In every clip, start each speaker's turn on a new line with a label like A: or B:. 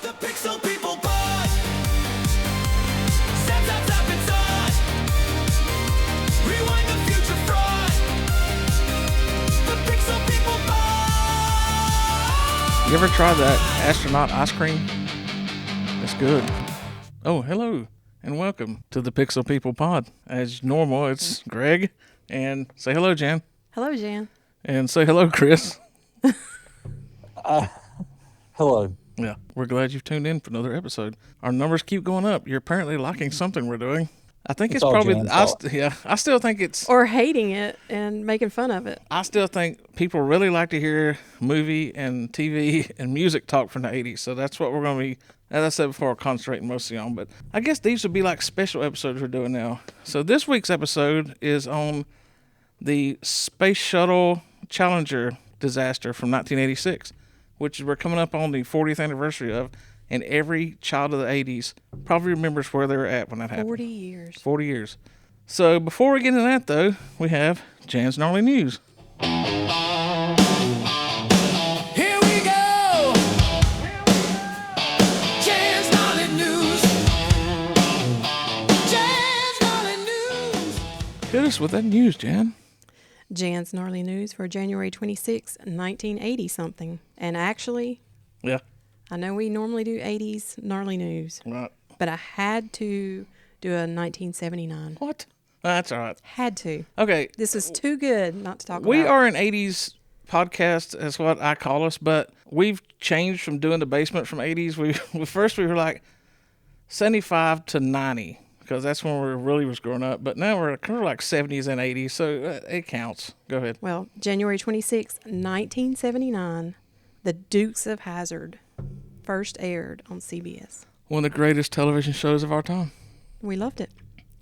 A: The Pixel People Pod. Step, step, step inside. Rewind the future fraud. The Pixel People Pod.
B: You ever tried that astronaut ice cream? It's good. Oh, hello, and welcome to the Pixel People Pod. As normal, it's Greg, and say hello, Jan.
C: Hello, Jan.
B: And say hello, Chris.
D: Hello.
B: Yeah, we're glad you've tuned in for another episode. Our numbers keep going up. You're apparently liking something we're doing. I think it's
D: all
B: probably,
D: Jan's fault.
B: I still think it's,
C: Or hating it and making fun of it.
B: I still think people really like to hear movie and TV and music talk from the 80s. So that's what we're going to be, as I said before, concentrating mostly on. But I guess these would be like special episodes we're doing now. So this week's episode is on the Space Shuttle Challenger disaster from 1986, which we're coming up on the 40th anniversary of. And every child of the 80s probably remembers where they were at when that happened.
C: 40 years.
B: 40 years. So before we get into that, though, we have Jan's Gnarly News.
A: Here we go. Jan's Gnarly News. Jan's Gnarly News.
B: Hit us with that news, Jan.
C: Jan's Gnarly News for January 26, 1980 something. And actually,
B: Yeah.
C: I know we normally do 80s Gnarly News,
B: Right.
C: but I had to do a 1979.
B: What? That's all right.
C: Had to.
B: Okay.
C: This is too good not to talk about.
B: We are an 80s podcast, is what I call us, but we've changed from doing the basement from 80s. First we were like 75 to 90, because that's when we really was growing up. But now we're kind of like 70s and 80s, so it counts. Go ahead.
C: Well, January 26, 1979, The Dukes of Hazzard first aired on CBS.
B: One of the greatest television shows of our time.
C: We loved it.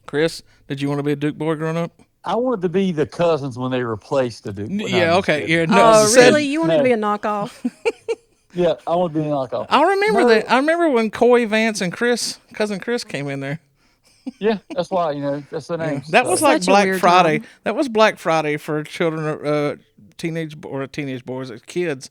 B: Chris, did you want to be a Duke boy growing up?
D: I wanted to be the cousins when they replaced the Duke. No,
B: Yeah,
D: I'm
B: okay.
D: just
B: Yeah,
D: kidding.
B: no,
C: Oh,
B: said-
C: really? You wanted to
D: no.
C: be a knockoff?
D: Yeah, I want to be a knockoff.
B: I remember
D: No.
B: that. I remember when Coy Vance and cousin Chris came in there.
D: Yeah, that's why, that's the name.
B: That was
D: So,
B: like
C: Such a
B: Black
C: weird
B: Friday.
C: time.
B: That was Black Friday for children, teenage boys, kids.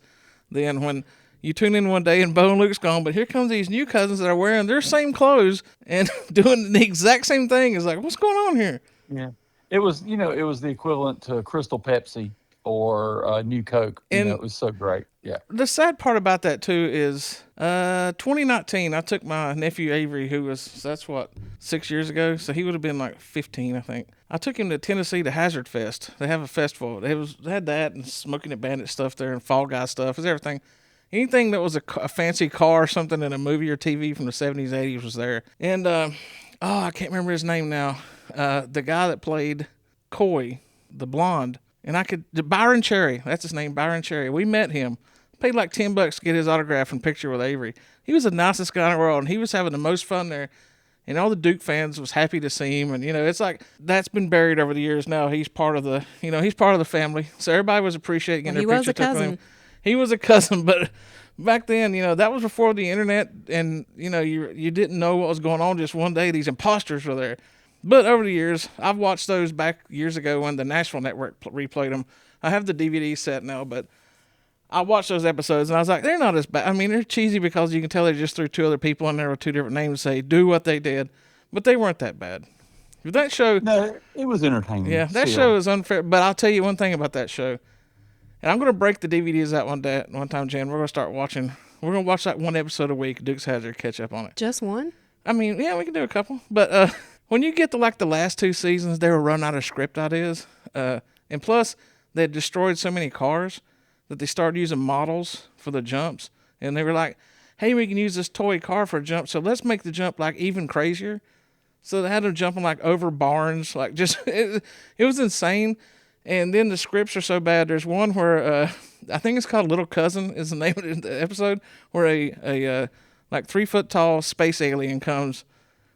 B: Then when you tune in one day and Bo and Luke's gone, but here comes these new cousins that are wearing their same clothes and doing the exact same thing. It's like, what's going on here?
D: yeah. It was, it was the equivalent to Crystal Pepsi or New Coke.
B: And-
D: It was so great. Yeah.
B: The sad part about that too is 2019, I took my nephew Avery, that's what, 6 years ago, so he would have been like 15, I think. I took him to Tennessee to Hazard Fest. They have a festival. They had that and Smoking the Bandit stuff there and Fall Guy stuff. It was everything. Anything that was a fancy car or something in a movie or TV from the 70s, 80s was there. And, I can't remember his name now. The guy that played Coy, the blonde, and Byron Cherry, that's his name, Byron Cherry. We met him. Paid like $10 to get his autograph and picture with Avery. He was the nicest guy in the world, and he was having the most fun there. And all the Duke fans was happy to see him. And, it's like, that's been buried over the years now. He's part of the family. So everybody was appreciating getting
C: Well,
B: their
C: he was
B: picture
C: a
B: taken with him.
C: cousin.
B: He was a cousin, but back then, that was before the internet, and, you didn't know what was going on. Just one day, these imposters were there. But over the years, I've watched those back years ago when the Nashville Network replayed them. I have the DVD set now, but I watched those episodes, and I was like, they're not as bad. I mean, they're cheesy because you can tell they just threw two other people in there with two different names to say, do what they did. But they weren't that bad. That show,
D: No, it was entertaining.
B: yeah, that
D: still.
B: show is unfair. But I'll tell you one thing about that show. And I'm going to break the DVDs out one time, Jan. We're going to start watching. We're going to watch that one episode a week. Dukes Hazzard, catch up on it.
C: Just one?
B: I mean, yeah, we can do a couple. But when you get to like the last two seasons, they were run out of script ideas. And plus, they had destroyed so many cars that they started using models for the jumps. And they were like, hey, we can use this toy car for a jump, so let's make the jump like even crazier. So they had them jumping like over barns, like just, it was insane. And then the scripts are so bad. There's one where, I think it's called Little Cousin is the name of the episode, where a like 3 foot tall space alien comes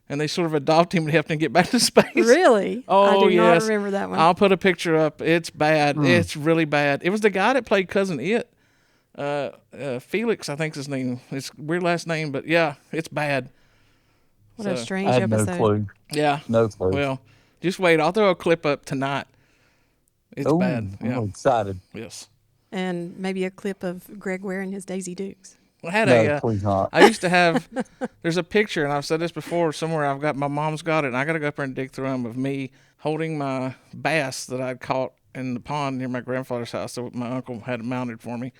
B: and they sort of adopt him and help him get back to space.
C: Really?
B: Oh,
C: I do
B: yes.
C: not remember that one.
B: I'll put a picture up. It's bad. It's really bad. It was the guy that played Cousin It. Felix, I think is his name. It's a weird last name, but yeah, it's bad.
C: What a
B: So,
C: strange
D: I had no
C: episode.
D: clue.
B: Yeah.
D: No clue.
B: Well, just wait. I'll throw a clip up tonight. It's bad. Yeah.
D: I'm excited.
B: Yes.
C: And maybe a clip of Greg wearing his Daisy Dukes.
B: I had
D: No, please not.
B: I used to have, there's a picture, and I've said this before somewhere. I've got, my mom's got it, and I got to go up there and dig through them of me holding my bass that I'd caught in the pond near my grandfather's house that my uncle had mounted for me,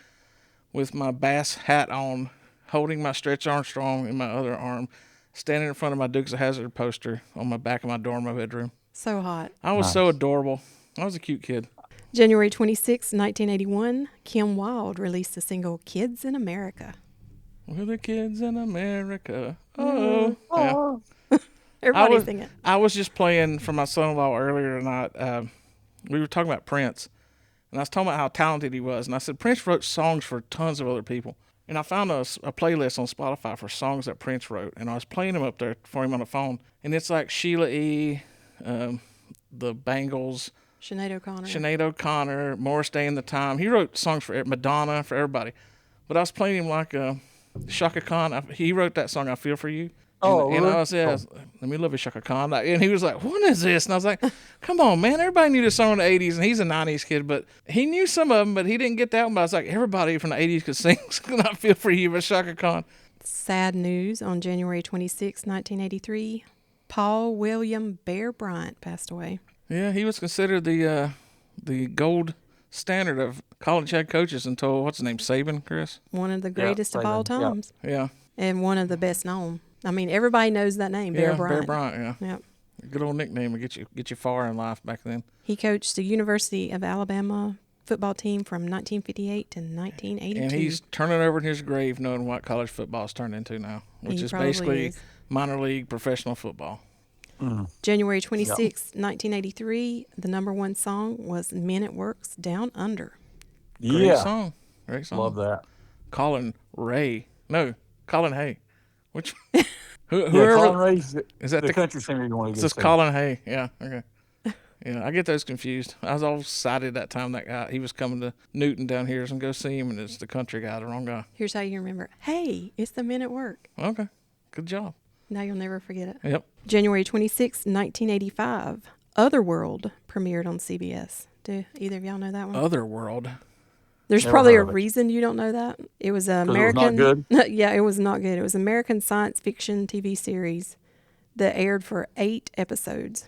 B: with my bass hat on, holding my Stretch Armstrong in my other arm, standing in front of my Dukes of Hazzard poster on my back of my door in my bedroom.
C: So hot.
B: I was so adorable. I was a cute kid.
C: January 26, 1981, Kim Wilde released the single Kids in America.
B: We're the kids in America. Oh. Yeah.
C: Everybody sing it.
B: I was just playing for my son-in-law earlier tonight. We were talking about Prince, and I was talking about how talented he was. And I said, Prince wrote songs for tons of other people. And I found a playlist on Spotify for songs that Prince wrote, and I was playing them up there for him on the phone. And it's like Sheila E., the Bangles, Sinead O'Connor, Morris Day and the Time. He wrote songs for Madonna, for everybody. But I was playing him like Shaka Khan. He wrote that song, I Feel For You.
D: Oh,
B: and
D: really?
B: I was, let me love you, Shaka Khan. And he was like, what is this? And I was like, come on, man. Everybody knew this song in the 80s, and he's a 90s kid, but he knew some of them, but he didn't get that one. But I was like, everybody from the 80s could sing I Feel For You by Shaka Khan.
C: Sad news on January 26, 1983. Paul William Bear Bryant passed away.
B: Yeah, he was considered the gold standard of college head coaches until, what's his name, Saban, Chris?
C: One of the greatest of all
D: Saban, yeah.
C: times.
B: Yeah.
C: And one of the best known. I mean, everybody knows that name, Bear Bryant.
B: Bear Bryant, yeah.
C: Yep.
B: Good old nickname to get you far in life back then.
C: He coached the University of Alabama football team from 1958 to 1982.
B: And he's turning over in his grave knowing what college football's turned into now, which
C: He
B: is
C: probably
B: basically
C: is.
B: minor league professional football.
C: January 26, 1983, the number one song was Men at Work's Down Under.
B: Great
D: Yeah.
B: song. Great song.
D: Love that.
B: Colin Hay. Which
D: Yeah,
B: whoever
D: Colin Ray's
B: is that
D: the
B: the
D: country singer you want to
B: It's
D: get
B: just
D: to.
B: Colin Hay. Yeah, okay. Yeah, I get those confused. I was all excited that time that guy, he was coming to Newton down here and go see him, and it's the country guy, the wrong guy.
C: Here's how you remember. Hey, it's the Men at Work.
B: Okay, good job.
C: Now you'll never forget it.
B: Yep.
C: January 26, 1985, Otherworld premiered on CBS. Do either of y'all know that one?
B: Otherworld.
C: There's
D: Never
C: probably a
D: heard of it.
C: reason you don't know that. It was an
D: 'Cause it was not
C: American.
D: good?
C: Yeah, it was not good. It was an American science fiction TV series that aired for 8 episodes.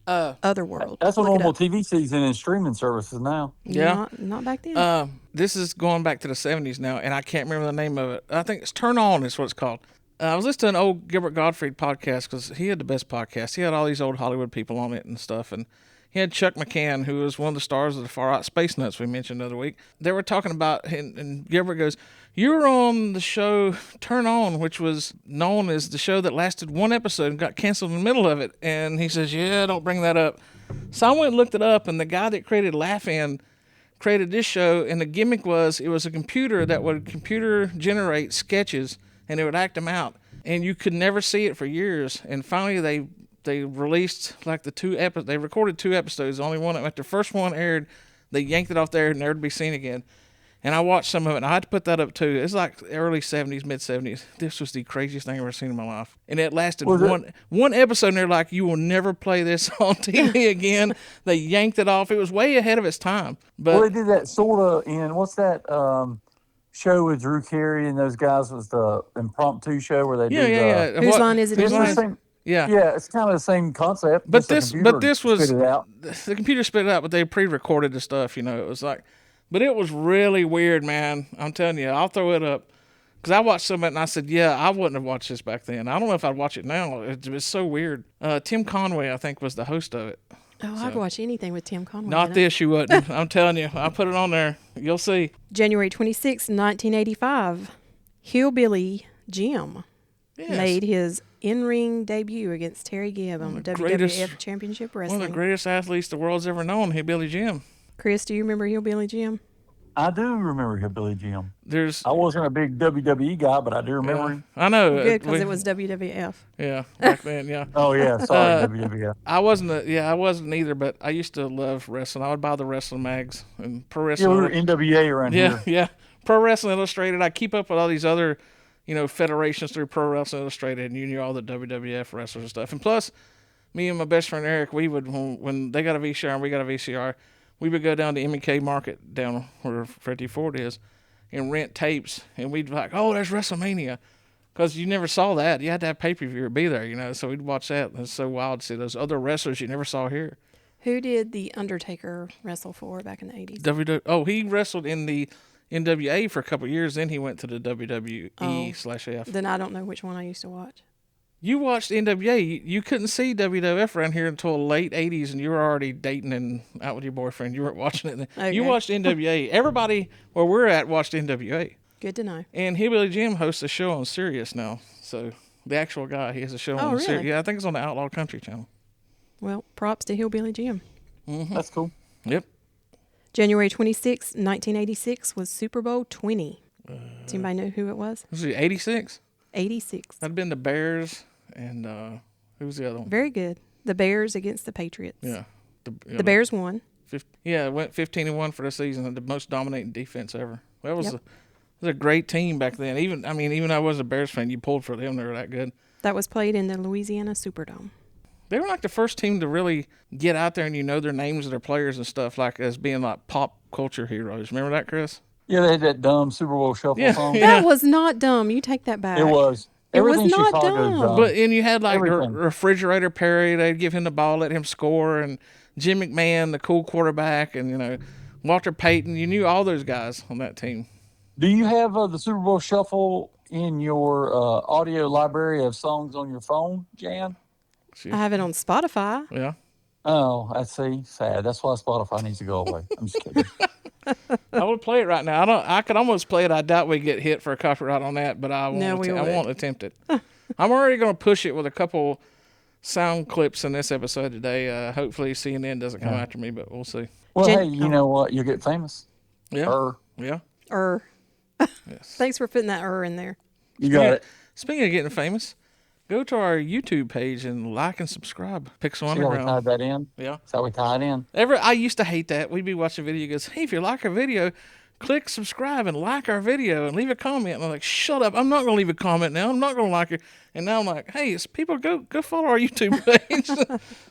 C: Otherworld.
D: That's a
C: Look it
D: normal
C: up.
D: TV season in streaming services now.
B: Yeah.
C: Not back then.
B: This is going back to the 70s now, and I can't remember the name of it. I think it's Turn On is what it's called. I was listening to an old Gilbert Gottfried podcast because he had the best podcast. He had all these old Hollywood people on it and stuff, and he had Chuck McCann, who was one of the stars of the Far Out Space Nuts we mentioned the other week. They were talking about, and Gilbert goes, you were on the show Turn On, which was known as the show that lasted 1 episode and got canceled in the middle of it. And he says, yeah, don't bring that up. So I went and looked it up, and the guy that created Laugh-In created this show, and the gimmick was it was a computer that would computer generate sketches, and it would act them out. And you could never see it for years. And finally they released like the 2 episodes. They recorded 2 episodes. The only one, after the first one aired, they yanked it off there and never to be seen again. And I watched some of it, and I had to put that up too. It's like early 70s, mid 70s. This was the craziest thing I've ever seen in my life. And it lasted one episode, and they're like, you will never play this on TV again. They yanked it off. It was way ahead of its time. But
D: Well, they did that sort of in, what's that show with Drew Carey and those guys? Was the impromptu show where they
B: yeah.
C: Whose line is it
D: It's the
C: anyway?
D: same,
B: Yeah.
D: yeah, it's kind of the same concept.
B: But
D: just the
B: this
D: computer
B: was
D: spit it out.
B: the computer spit it out, but they pre-recorded the stuff. It was like, but it was really weird, man. I'm telling you, I'll throw it up because I watched some of it and I said, yeah, I wouldn't have watched this back then. I don't know if I'd watch it now. It was so weird. Tim Conway, I think, was the host of it.
C: Oh, I'd watch anything with Tim Conway.
B: Not
C: in it.
B: this, you wouldn't. I'm telling you, I put it on there. You'll see.
C: January 26, 1985, Hillbilly Jim
B: Yes.
C: made his in-ring debut against Terry Gibb on WWF
B: greatest-
C: Championship
B: One
C: Wrestling.
B: of the greatest athletes the world's ever known, Hillbilly Jim.
C: Chris, do you remember Hillbilly Jim?
D: I do remember Hillbilly Jim.
B: There's,
D: I wasn't a big WWE guy, but I do remember him.
B: I know.
C: Good, because it was WWF.
B: Yeah, back then, yeah.
D: Oh yeah, sorry, WWF.
B: I wasn't either, but I used to love wrestling. I would buy the wrestling mags and pro
D: Yeah,
B: wrestling.
D: we were NWA around here.
B: Yeah. Pro Wrestling Illustrated. I keep up with all these other, federations through Pro Wrestling Illustrated, and you knew all the WWF wrestlers and stuff. And plus, me and my best friend Eric, we would, when they got a VCR and we got a VCR, we would go down to M&K Market down where 50 Ford is, and rent tapes, and we'd be like, oh, there's WrestleMania. Because you never saw that. You had to have pay-per-view or be there, you know. So we'd watch that. It's so wild to see those other wrestlers you never saw here.
C: Who did The Undertaker wrestle for back in the 80s?
B: Oh, he wrestled in the NWA for a couple of years. Then he went to the WWE/F.
C: Then I don't know which one I used to watch.
B: You watched NWA. You couldn't see WWF around here until late 80s, and you were already dating and out with your boyfriend. You weren't watching it then.
C: Okay.
B: You watched NWA. Everybody where we're at watched NWA.
C: Good to know.
B: And Hillbilly Jim hosts a show on Sirius now. So the actual guy, he has a show on
C: really?
B: Sirius. Yeah, I think it's on the Outlaw Country Channel.
C: Well, props to Hillbilly Jim.
B: Mm-hmm.
D: That's cool.
B: Yep.
C: January 26, 1986 was Super Bowl 20. Does anybody know who it was?
B: Was it 86?
C: 86.
B: That'd been the Bears and who was the other one?
C: Very good. The Bears against the Patriots.
B: Yeah.
C: The Bears won.
B: It went 15-1 for the season, the most dominating defense ever. Well, it was a great team back then. Even though I was a Bears fan, you pulled for them. They were that good.
C: That was played in the Louisiana Superdome.
B: They were like the first team to really get out there and you know their names of their players and stuff, like as being like pop culture heroes. Remember that, Chris?
D: Yeah, they had that dumb Super Bowl shuffle song.
C: That was not dumb. You take that back.
D: It was.
C: It was
D: Everything
C: not
D: Chicago's
C: dumb.
B: And you had like
D: Everything.
B: Refrigerator Perry. They'd give him the ball, let him score, and Jim McMahon, the cool quarterback, and Walter Payton. You knew all those guys on that team.
D: Do you have the Super Bowl shuffle in your audio library of songs on your phone, Jan?
C: I have it on Spotify.
B: Yeah.
D: Oh, I see. Sad. That's why Spotify needs to go away. I'm just kidding.
B: I would play it right now. I could almost play it. I doubt we get hit for a copyright on that, but I won't attempt it. I'm already going to push it with a couple sound clips in this episode today. Hopefully CNN doesn't come after me, but we'll see.
D: Well, hey, you know what? You'll get famous.
B: Yeah. Yeah. Yes.
C: Thanks for putting that in there.
D: You got it.
B: Speaking of getting famous, go to our YouTube page and like and subscribe. Pixel
D: See how we tied
B: Underground.
D: that in?
B: Yeah.
D: That's how we tied in.
B: I used to hate that. We'd be watching a video. He goes, hey, if you like our video, click subscribe and like our video and leave a comment. And I'm like, shut up. I'm not going to leave a comment now. I'm not going to like it. And now I'm like, hey, people, go follow our YouTube page.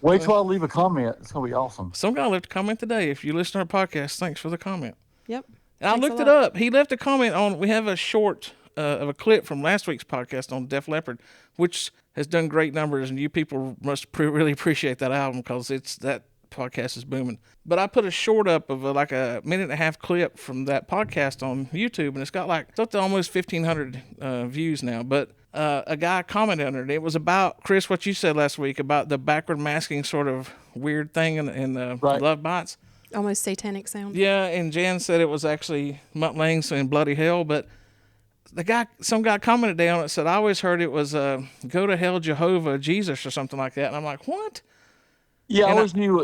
D: Wait till I leave a comment. It's going to be awesome.
B: Some guy left a comment today. If you listen to our podcast, thanks for the comment.
C: Yep.
B: And I looked it up. He left a comment on, we have a short of a clip from last week's podcast on Def Leppard, which has done great numbers, and you people must really appreciate that album because that podcast is booming. But I put a short up of like a minute and a half clip from that podcast on YouTube, and it's got it's up to almost 1,500 views now. But a guy commented under it. It was about, Chris, what you said last week about the backward masking sort of weird thing in
D: Right.
B: Love Bites.
C: Almost satanic sound.
B: Yeah, and Jan said it was actually Mutt Lange in Bloody Hell, but some guy commented down and said, I always heard it was Go to Hell Jehovah Jesus or something like that. And I'm like, what?
D: Yeah,
B: And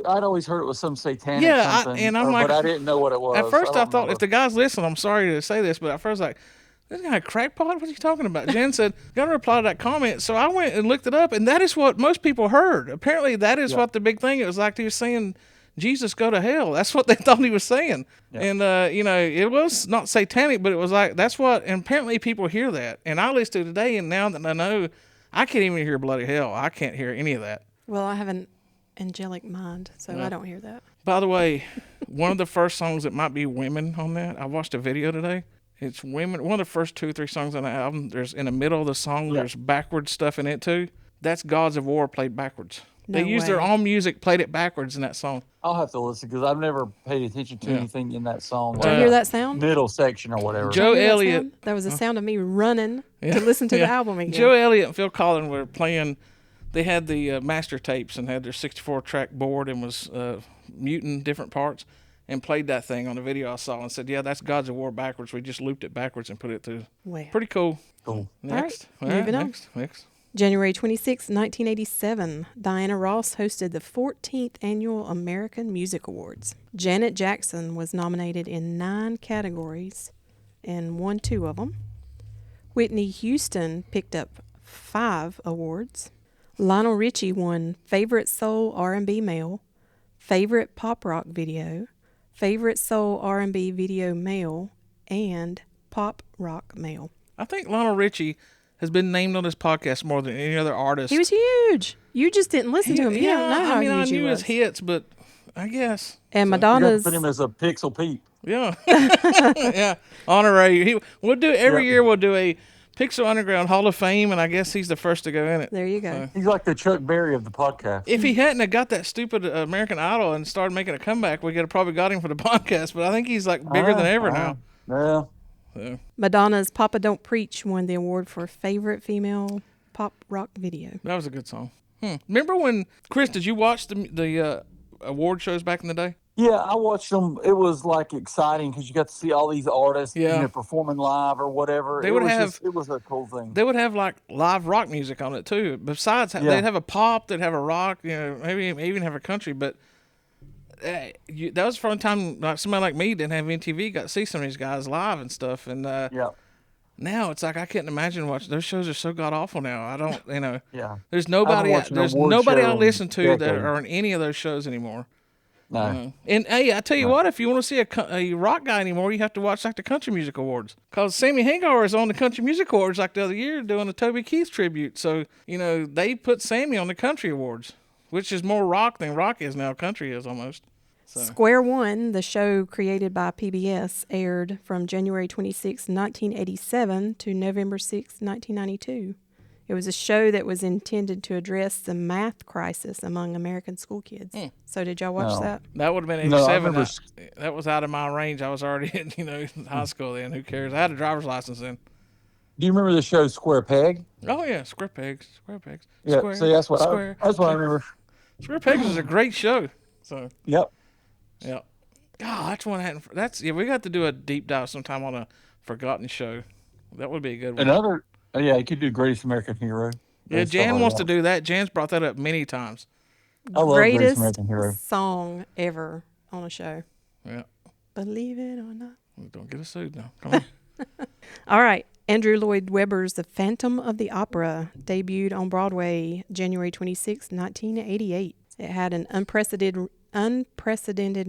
D: I'd always heard it was some satanic something,
B: like,
D: but I didn't know what it was.
B: At first I
D: don't
B: thought,
D: remember.
B: if the guy's listening, I'm sorry to say this, but at first like, this guy a crackpot? What are you talking about? Jan said, got to reply to that comment. So I went and looked it up, and that is what most people heard. Apparently that is what the big thing, it was like he was saying, Jesus, go to hell. That's what they thought he was saying. Yeah. And, it was not satanic, but it was like, that's what, and apparently people hear that. And I listened to it today, and now that I know, I can't even hear bloody hell. I can't hear any of that.
C: Well, I have an angelic mind, so I don't hear that.
B: By the way, one of the first songs that might be women on that, I watched a video today. It's women. One of the first 2 or 3 songs on the album, there's in the middle of the song, there's backwards stuff in it too. That's Gods of War played backwards.
C: No
B: They used
C: way.
B: their own music, played it backwards in that song.
D: I'll have to listen because I've never paid attention to anything in that song.
C: Did you hear that sound?
D: Middle section or whatever.
B: Joe
C: Did you hear that
B: Elliott.
C: sound? That was the sound of me running to listen to the album again.
B: Joe Elliott and Phil Collin were playing. They had the master tapes and had their 64-track board and was muting different parts and played that thing on the video I saw and said, yeah, that's Gods of War backwards. We just looped it backwards and put it through.
C: Wow.
B: Pretty cool.
D: Cool.
B: Next.
C: All right, moving on.
B: Next.
C: January 26, 1987, Diana Ross hosted the 14th Annual American Music Awards. Janet Jackson was nominated in 9 categories and won 2 of them. Whitney Houston picked up 5 awards. Lionel Richie won Favorite Soul R&B Male, Favorite Pop Rock Video, Favorite Soul R&B Video Male, and Pop Rock Male.
B: I think Lionel Richie has been named on this podcast more than any other artist.
C: He was huge. You just didn't listen to him. You don't know how
B: I
C: huge he
B: knew
C: was.
B: his hits, but I guess.
C: And
D: You got to
C: Madonna's
D: put him as a Pixel Pete.
B: Yeah. Yeah. Honorary. We'll do every
D: Yep.
B: year. We'll do a Pixel Underground Hall of Fame, and I guess he's the first to go in it.
C: there you go.
B: So,
D: He's like the Chuck Berry of the podcast.
B: if he hadn't have got that stupid American Idol and started making a comeback, we could have probably got him for the podcast. But I think he's like bigger than ever now.
D: Yeah.
B: So,
C: Madonna's Papa Don't Preach won the award for favorite female pop rock video.
B: that was a good song. Remember when, Chris, did you watch the award shows back in the day?
D: Yeah, I watched them. It was like exciting because you got to see all these artists,
B: Yeah.
D: performing live or whatever.
B: They
D: it
B: would
D: was
B: have-
D: it was a cool thing.
B: They would have like live rock music on it too. Besides,
D: Yeah.
B: they'd have a pop, they'd have a rock, maybe even have a country. But that was the first time like somebody like me didn't have MTV, got to see some of these guys live and stuff. And
D: Yeah,
B: now it's like I couldn't imagine watching those shows. Are so god awful now. I don't,
D: yeah.
B: There's nobody.
D: watched an
B: There's
D: award
B: nobody
D: show
B: I
D: in
B: listen to that
D: decades.
B: are in any of those shows anymore.
D: No.
B: And hey, I tell you what, if you want to see a rock guy anymore, you have to watch like the Country Music Awards. Because Sammy Hagar is on the Country Music Awards like the other year doing a Toby Keith tribute. So, they put Sammy on the Country Awards, which is more rock than rock is now. Country is almost. So.
C: Square One, the show created by PBS, aired from January 26, 1987 to November 6, 1992. It was a show that was intended to address the math crisis among American school kids. So did y'all watch
D: No.
C: that?
B: That would have been
D: No, I
B: 87.
D: remember
B: That was out of my range. I was already in high school then. Who cares? I had a driver's license then.
D: Do you remember the show Square Peg?
B: Oh, yeah. Square Pegs. Square Pegs.
D: Yeah.
B: Square,
D: See, that's what
B: Square.
D: I remember.
B: Square Pegs is a great show. So,
D: Yep.
B: yeah. God, that's one I hadn't. We got to do a deep dive sometime on a forgotten show. That would be a good one.
D: Another. Yeah, you could do Greatest American Hero.
B: Yeah,
D: and stuff
B: Jan
D: like
B: wants
D: that.
B: to do that. Jan's brought that up many times.
D: I love Greatest
C: Greatest
D: American Hero.
C: song ever on a show.
B: Yeah.
C: Believe it or not.
B: Don't get us sued now. Come on.
C: All right. Andrew Lloyd Webber's The Phantom of the Opera debuted on Broadway January 26, 1988. It had an unprecedented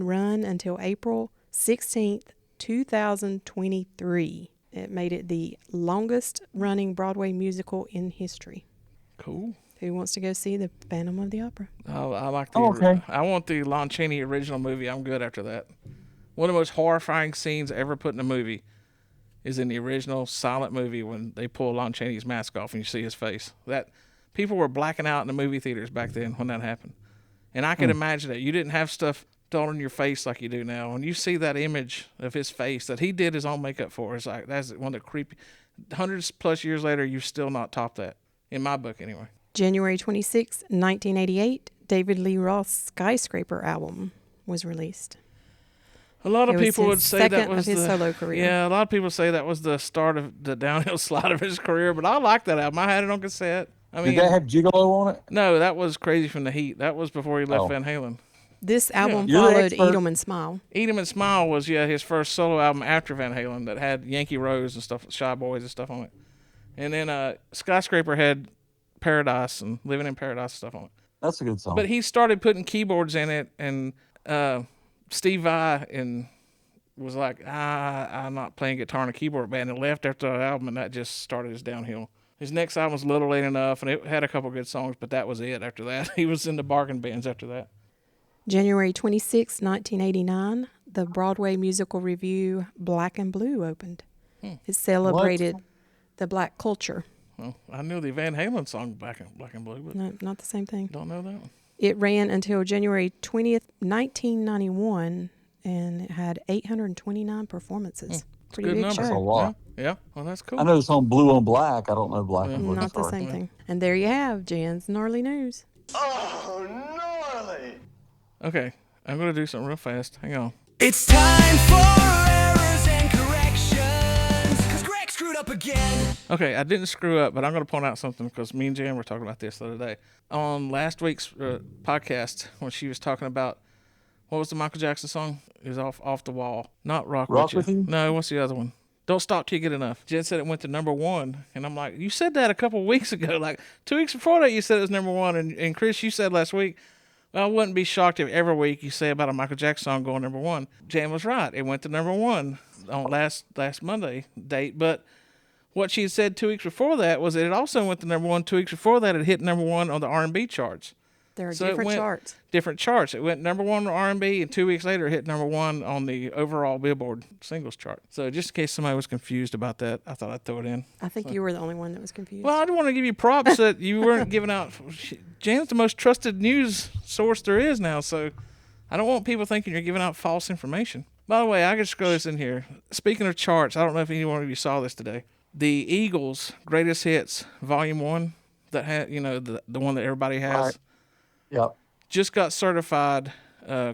C: run until April 16th, 2023. It made it the longest running Broadway musical in history.
B: Cool.
C: Who wants to go see The Phantom of the Opera?
B: I like the.
D: Okay.
B: I want the Lon Chaney original movie. I'm good after that. One of the most horrifying scenes ever put in a movie is in the original silent movie when they pull Lon Chaney's mask off and you see his face. That people were blacking out in the movie theaters back then when that happened, and I could imagine that you didn't have stuff thrown in your face like you do now. When you see that image of his face that he did his own makeup for, it's like that's one of the creepy. Hundreds plus years later, you've still not topped that in my book anyway.
C: January 26, 1988, David Lee Roth's Skyscraper album was released.
B: A lot of
C: It was
B: people would
C: his
B: say that
C: second
B: was
C: of his
B: the
C: solo career.
B: Yeah, a lot of people say that was the start of the downhill slide of his career, but I like that album. I had it on cassette. I mean,
D: Did that have Gigolo on it?
B: no, that was Crazy from the Heat. That was before he left
D: Oh.
B: Van Halen.
C: This album
D: You're the
C: followed
D: expert.
C: Eat 'em and Smile.
B: Eat 'em and Smile was his first solo album after Van Halen that had Yankee Rose and stuff, Shy Boys and stuff on it. And then Skyscraper had Paradise and Living in Paradise and stuff on it.
D: That's a good song.
B: But he started putting keyboards in it, and Steve Vai was like, I'm not playing guitar in a keyboard band, and left after the album, and that just started his downhill. His next album was A Little Late Enough, and it had a couple good songs, but that was it after that. He was in the bargain bands after that.
C: January 26, 1989, the Broadway musical review Black and Blue opened. It celebrated the black culture.
B: Well, I knew the Van Halen song Black and Blue, but
C: No, not the same thing.
B: don't know that one.
C: It ran until January 20th, 1991, and it had 829 performances. Pretty
B: Good
C: big
B: number.
D: That's a
C: show.
D: lot.
B: Yeah, well, that's cool.
D: I know the song Blue on Black. I don't know Black and Blue.
C: Not the
D: Sorry.
C: same thing. And there you have Jan's gnarly news.
B: Okay, I'm going to do something real fast. Hang on.
A: It's time for errors and corrections, 'cause Greg screwed up again.
B: Okay, I didn't screw up, but I'm going to point out something because me and Jan were talking about this the other day. On last week's podcast, when she was talking about, what was the Michael Jackson song? It was Off the Wall. Not Rock
D: With You?
B: No, what's the other one? Don't Stop Till You Get Enough. Jen said it went to number one, and I'm like, you said that a couple of weeks ago. Like 2 weeks before that, you said it was number one, and Chris, you said last week, well, I wouldn't be shocked if every week you say about a Michael Jackson song going number one. Jan was right. It went to number one on last Monday date, but what she had said 2 weeks before that was that it also went to number one 2 weeks before that. It hit number one on the R&B charts.
C: There are
B: So it
C: different
B: went
C: charts.
B: different charts. It went number one on R&B, and 2 weeks later, it hit number one on the overall Billboard singles chart. So just in case somebody was confused about that, I thought I'd throw it in.
C: I think you were the only one that was confused.
B: Well, I just want to give you props that you weren't giving out. Jan's the most trusted news source there is now, so I don't want people thinking you're giving out false information. By the way, I can just throw this in here. Speaking of charts, I don't know if any one of you saw this today. The Eagles' Greatest Hits Volume 1, that had, the one that everybody has,
D: Right. Yep.
B: just got certified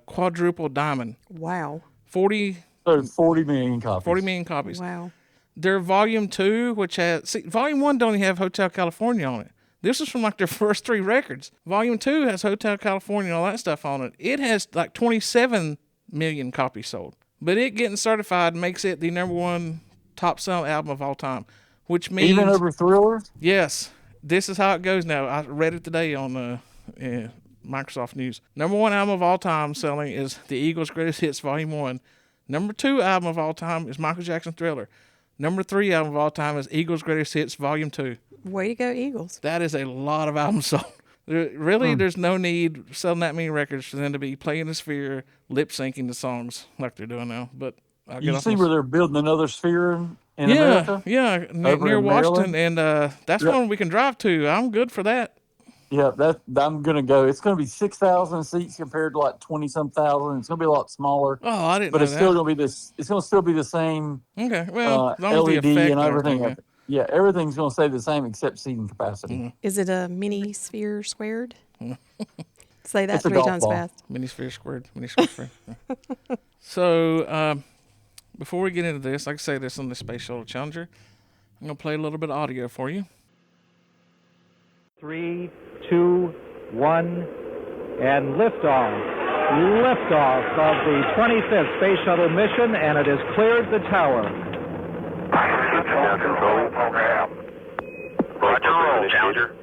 B: quadruple diamond.
C: Wow.
B: 40
D: So 40 million copies.
B: copies.
C: Wow.
B: Their Volume 2, which has... See, Volume 1 don't even have Hotel California on it. This is from like their first 3 records. Volume 2 has Hotel California and all that stuff on it. It has like 27 million copies sold. But it getting certified makes it the number one top-selling album of all time, which means...
D: Even over Thriller?
B: Yes. This is how it goes now. I read it today on Microsoft News. Number one album of all time selling is the Eagles' Greatest Hits Volume 1. Number 2 album of all time is Michael Jackson's Thriller. Number 3 album of all time is Eagles' Greatest Hits Volume 2.
C: Way to go, Eagles.
B: That is a lot of albums sold. There's no need selling that many records for them to be playing the Sphere, lip-syncing the songs like they're doing now. But I'll get
D: You
B: off
D: see
B: my-
D: where they're building another Sphere in America?
B: Yeah,
D: Over
B: near
D: in
B: Washington,
D: Maryland?
B: and that's
D: Yep.
B: one we can drive to. I'm good for that.
D: Yeah, I'm gonna go. It's gonna be 6,000 seats compared to like 20-some thousand. It's gonna be a lot smaller,
B: Oh, I didn't
D: but
B: know
D: it's
B: that.
D: still gonna be this. It's gonna still be the same
B: Okay, well, as long as
D: LED
B: the effect
D: and everything.
B: yeah.
D: Yeah, everything's gonna stay the same except seating capacity.
B: Mm-hmm.
C: Is it a mini sphere squared? Say that
D: It's a
C: 3
D: golf
C: times
D: ball.
C: fast.
B: Mini sphere squared. So, before we get into this, like I say, this on the Space Shuttle Challenger, I'm going to play a little bit of audio for you.
E: 3, 2, 1, and liftoff. Liftoff of the 25th Space Shuttle mission, and it has cleared the tower.
F: Now controlling. Roger, roll, Challenger.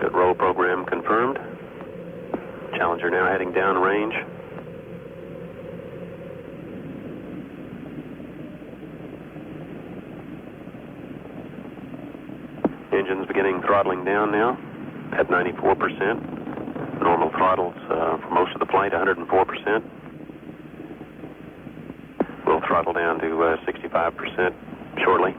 F: Good roll program confirmed. Challenger now heading downrange. Engines beginning throttling down now at 94%. Normal throttles for most of the flight, 104%. We'll throttle down to 65% shortly.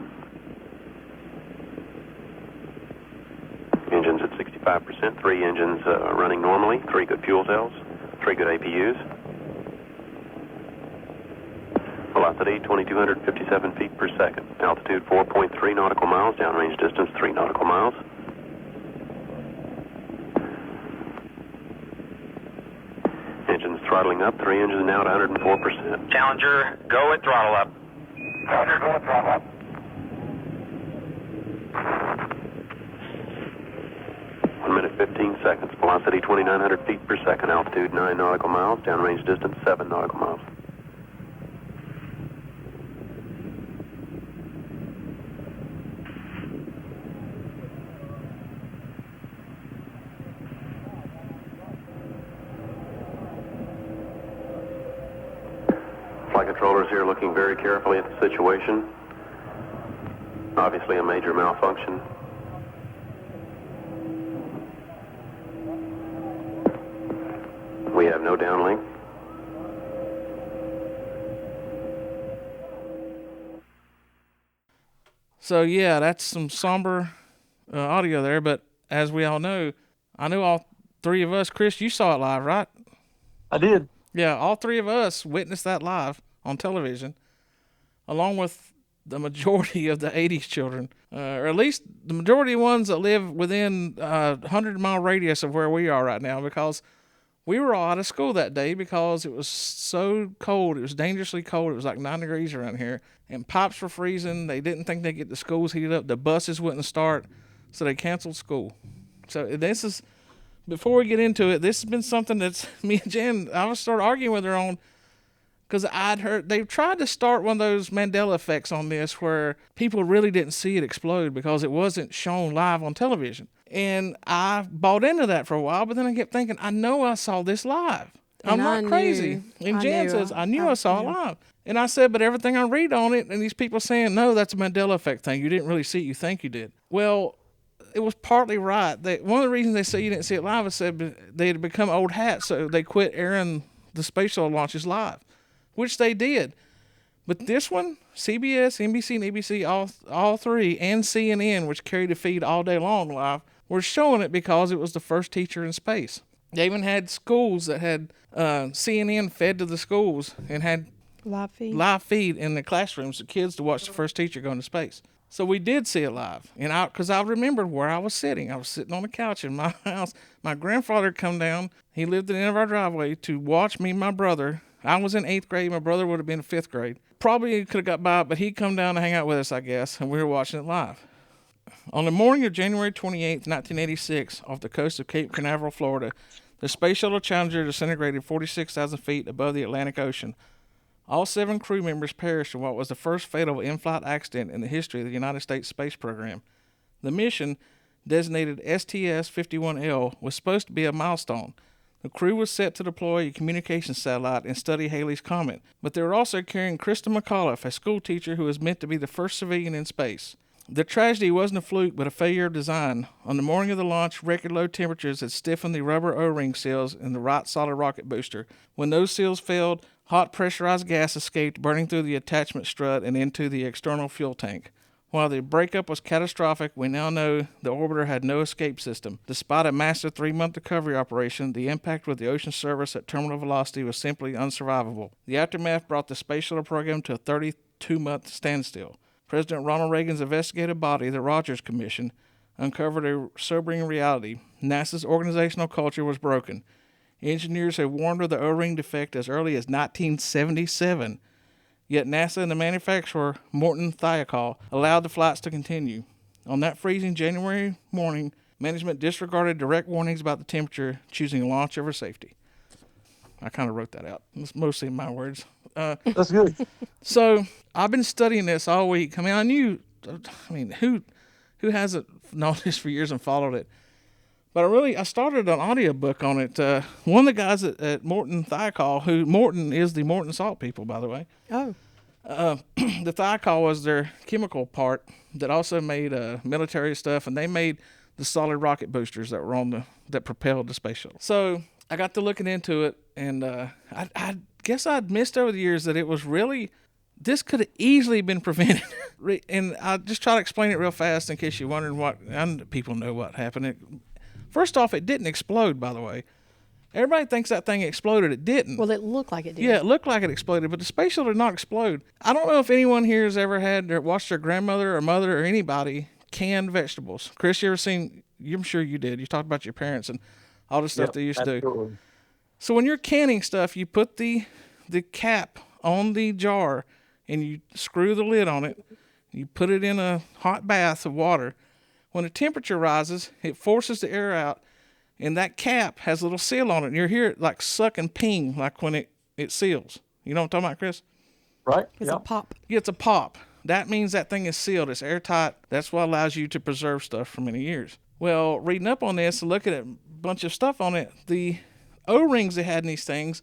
F: Engines at 65%, 3 engines running normally, 3 good fuel cells, 3 good APUs. Velocity 2,257 feet per second. Altitude 4.3 nautical miles, downrange distance 3 nautical miles. Engines throttling up, 3 engines now at 104%.
G: Challenger, go at throttle up.
F: Challenger, go at throttle up. 1 minute 15 seconds. Velocity 2,900 feet per second. Altitude 9 nautical miles. Downrange distance 7 nautical miles. Flight controllers here looking very carefully at the situation. Obviously a major malfunction. We have no downlink.
B: So, yeah, that's some somber audio there, but as we all know, I know all 3 of us. Chris, you saw it live, right?
D: I did.
B: Yeah, all 3 of us witnessed that live on television, along with the majority of the 80s children, or at least the majority of ones that live within a 100-mile radius of where we are right now, because we were all out of school that day because it was so cold. It was dangerously cold. It was like 9 degrees around here, and pipes were freezing. They didn't think they'd get the schools heated up. The buses wouldn't start, so they canceled school. So this is, before we get into it, this has been something that's, me and Jen, I was started arguing with her on, because I'd heard, they've tried to start one of those Mandela effects on this where people really didn't see it explode because it wasn't shown live on television. And I bought into that for a while, but then I kept thinking, I know I saw this live. I'm
C: And
B: not
C: I
B: crazy.
C: knew-
B: And
C: I
B: Jen
C: knew.
B: says, I knew I saw it
C: knew.
B: live. And I said, but everything I read on it, and these people saying, no, that's a Mandela effect thing. You didn't really see it. You think you did. Well, it was partly right. One of the reasons they say you didn't see it live is said they had become old hats, so they quit airing the space shuttle launches live, which they did. But this one, CBS, NBC, and ABC, all three, and CNN, which carried the feed all day long live, were showing it because it was the first teacher in space. They even had schools that had CNN fed to the schools and had
C: Live
B: feed in the classrooms for kids to watch the first teacher go into space. So we did see it live, and because I remembered where I was sitting. I was sitting on the couch in my house. My grandfather had come down. He lived at the end of our driveway to watch me and my brother. I was in 8th grade. My brother would have been in 5th grade. Probably could have got by, but he'd come down to hang out with us, I guess, and we were watching it live. On the morning of January 28th, 1986, off the coast of Cape Canaveral, Florida, the Space Shuttle Challenger disintegrated 46,000 feet above the Atlantic Ocean. All 7 crew members perished in what was the first fatal in-flight accident in the history of the United States space program. The mission, designated STS-51L, was supposed to be a milestone. The crew was set to deploy a communications satellite and study Halley's Comet, but they were also carrying Krista McAuliffe, a school teacher who was meant to be the first civilian in space. The tragedy wasn't a fluke, but a failure of design. On the morning of the launch, record low temperatures had stiffened the rubber O-ring seals in the right solid rocket booster. When those seals failed, hot pressurized gas escaped, burning through the attachment strut and into the external fuel tank. While the breakup was catastrophic, we now know the orbiter had no escape system. Despite a massive 3-month recovery operation, the impact with the ocean surface at terminal velocity was simply unsurvivable. The aftermath brought the space shuttle program to a 32-month standstill. President Ronald Reagan's investigative body, the Rogers Commission, uncovered a sobering reality. NASA's organizational culture was broken. Engineers had warned of the O-ring defect as early as 1977. Yet NASA and the manufacturer, Morton Thiokol, allowed the flights to continue. On that freezing January morning, management disregarded direct warnings about the temperature, choosing launch over safety. I kind of wrote that out. It's mostly in my words.
D: That's good.
B: So I've been studying this all week. Who hasn't known this for years and followed it? But I started an audiobook on it. One of the guys at Morton Thiokol, Morton is the Morton Salt people, by the way.
C: Oh.
B: The Thiokol was their chemical part that also made military stuff, and they made the solid rocket boosters that were that propelled the space shuttle. So I got to looking into it, and I guess I'd missed over the years that it was really, this could have easily been prevented. And I'll just try to explain it real fast in case you're wondering and people know what happened. First off, it didn't explode, by the way. Everybody thinks that thing exploded. It didn't.
C: Well, it looked like it did.
B: Yeah, it looked like it exploded, but the space shuttle did not explode. I don't know if anyone here has ever watched their grandmother or mother or anybody can vegetables. Chris, you ever seen, I'm sure you did. You talked about your parents and all the stuff they used to do. So when you're canning stuff, you put the cap on the jar and you screw the lid on it. You put it in a hot bath of water. When the temperature rises, it forces the air out, and that cap has a little seal on it. And you hear it like suck and ping, like when it seals. You know what I'm talking about, Chris?
D: Right.
C: It's a pop.
B: Yeah, it's a pop. That means that thing is sealed. It's airtight. That's what allows you to preserve stuff for many years. Well, reading up on this and looking at a bunch of stuff on it, the O-rings they had in these things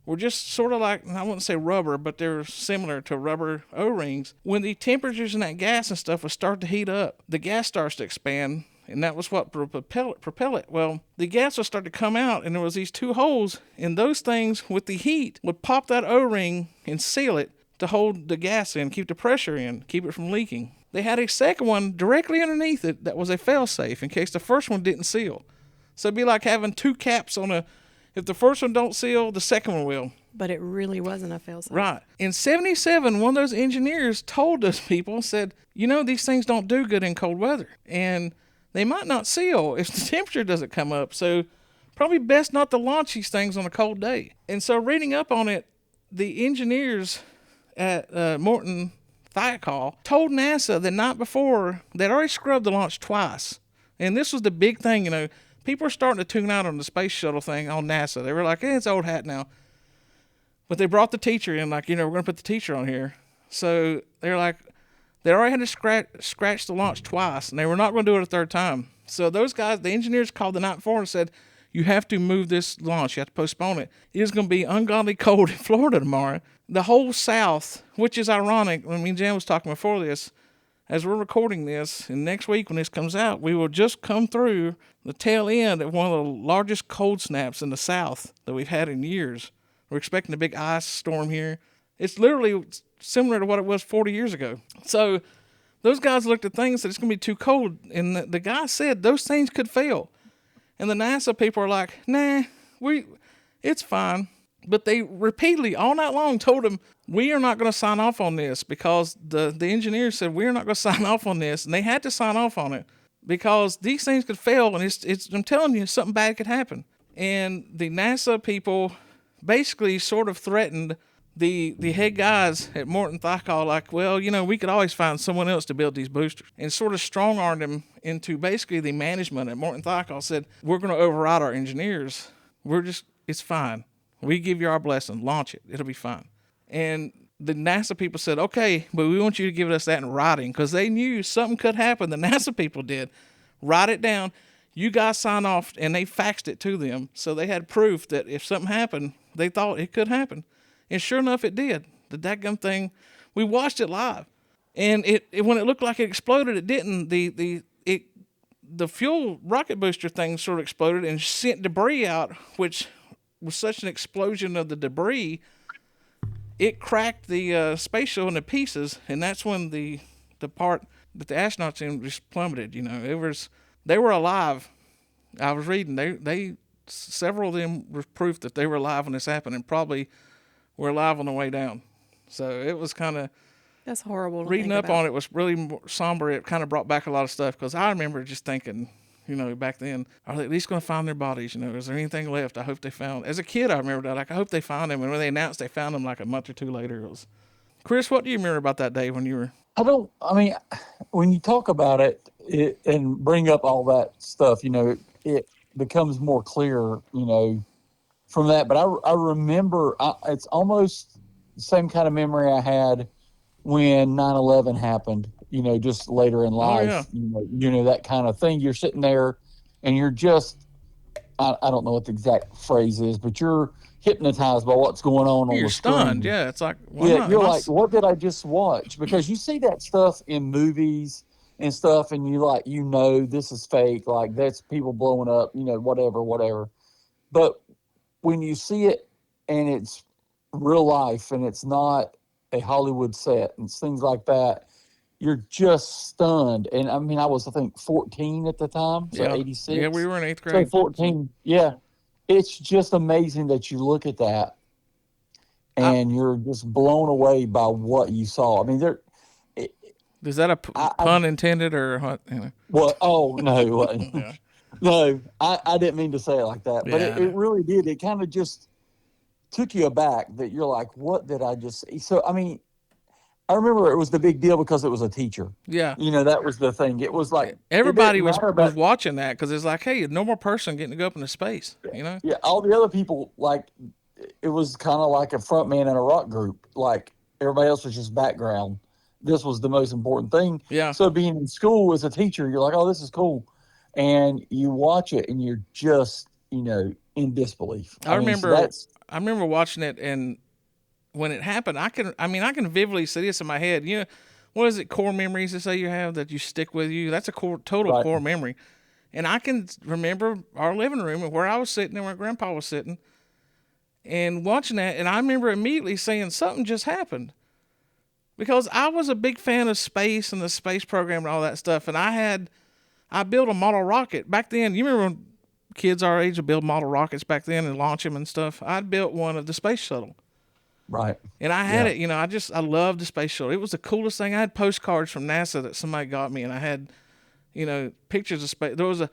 B: were just sort of like, I wouldn't say rubber, but they're similar to rubber O-rings. When the temperatures in that gas and stuff would start to heat up, the gas starts to expand, and that was what propel it. Well, the gas would start to come out, and there was these 2 holes, and those things with the heat would pop that O-ring and seal it to hold the gas in, keep the pressure in, keep it from leaking. They had a second one directly underneath it that was a fail-safe in case the first one didn't seal. So it'd be like having 2 caps on if the first one don't seal, the second one will.
C: But it really wasn't a fail-safe.
B: Right. In 77, one of those engineers told us people, said, these things don't do good in cold weather. And they might not seal if the temperature doesn't come up. So probably best not to launch these things on a cold day. And so reading up on it, the engineers at Morton Thiokol told NASA the night before they'd already scrubbed the launch twice. And this was the big thing, People are starting to tune out on the space shuttle thing on NASA. They were like, it's old hat now. But they brought the teacher in, like, we're going to put the teacher on here. So they're like, they already had to scratch the launch twice, and they were not going to do it a third time. So those guys, the engineers called the night before and said, you have to move this launch. You have to postpone it. It is going to be ungodly cold in Florida tomorrow. The whole South, which is ironic, Jan was talking before this, as we're recording this, and next week when this comes out, we will just come through the tail end of one of the largest cold snaps in the South that we've had in years. We're expecting a big ice storm here. It's literally similar to what it was 40 years ago. So those guys looked at things that it's going to be too cold, and the guy said those things could fail. And the NASA people are like, nah, it's fine. But they repeatedly, all night long, told him, we are not going to sign off on this, because the engineers said, we're not going to sign off on this. And they had to sign off on it because these things could fail. And it's I'm telling you, something bad could happen. And the NASA people basically sort of threatened the head guys at Morton Thiokol, like, well, we could always find someone else to build these boosters. And sort of strong-armed them into basically the management at Morton Thiokol said, we're going to override our engineers. It's fine. We give you our blessing. Launch it. It'll be fine. And the NASA people said, okay, but we want you to give us that in writing, because they knew something could happen. The NASA people did. Write it down. You guys sign off, and they faxed it to them. So they had proof that if something happened, they thought it could happen. And sure enough, it did. The dadgum thing, we watched it live. And it when it looked like it exploded, it didn't. The fuel rocket booster thing sort of exploded and sent debris out, which was such an explosion of the debris, it cracked the space shuttle into pieces, and that's when the part that the astronauts in just plummeted. They were alive. I was reading they several of them were proof that they were alive when this happened, and probably were alive on the way down. So it was kind of,
C: That's horrible.
B: reading up on it was really somber. It kind of brought back a lot of stuff, because I remember just thinking, back then, are they at least going to find their bodies? Is there anything left? I hope they found. As a kid, I remember that. Like, I hope they found them. And when they announced they found them like a month or two later, it was. Chris, what do you remember about that day when you were?
D: When you talk about it and bring up all that stuff, it becomes more clear, from that. But I remember it's almost the same kind of memory I had when 9/11 happened. Just later in life, that kind of thing. You're sitting there and you're just, I don't know what the exact phrase is, but you're hypnotized by what's going on the
B: stunned.
D: screen.
B: Yeah, it's like,
D: You're like, what did I just watch? Because you see that stuff in movies and stuff, and this is fake, like that's people blowing up, whatever. But when you see it and it's real life and it's not a Hollywood set and things like that, you're just stunned. And I was, I think, 14 at the time, so 86.
B: Yeah, we were in 8th grade.
D: So 14, yeah. It's just amazing that you look at that and you're just blown away by what you saw.
B: Is that a pun intended or what?
D: Well, oh, no. Yeah. No, I didn't mean to say it like that, but it really did. It kind of just took you aback that you're like, what did I just see? So, I remember it was the big deal because it was a teacher.
B: Yeah.
D: That was the thing. It was like
B: everybody was watching that, because it's like, hey, a normal person getting to go up into space,
D: Yeah, all the other people, like, it was kind of like a front man in a rock group. Like, everybody else was just background. This was the most important thing.
B: Yeah.
D: So being in school as a teacher, you're like, oh, this is cool. And you watch it and you're just, in disbelief.
B: I remember watching it, and when it happened, I can vividly see this in my head. What is it? Core memories they say you have that you stick with you. That's a total core memory. And I can remember our living room and where I was sitting and where Grandpa was sitting and watching that. And I remember immediately saying something just happened, because I was a big fan of space and the space program and all that stuff. And I built a model rocket back then. You remember when kids our age would build model rockets back then and launch them and stuff? I'd built one of the space shuttle.
D: Right.
B: And I had it, I loved the space shuttle. It was the coolest thing. I had postcards from NASA that somebody got me, and I had, pictures of space. There was a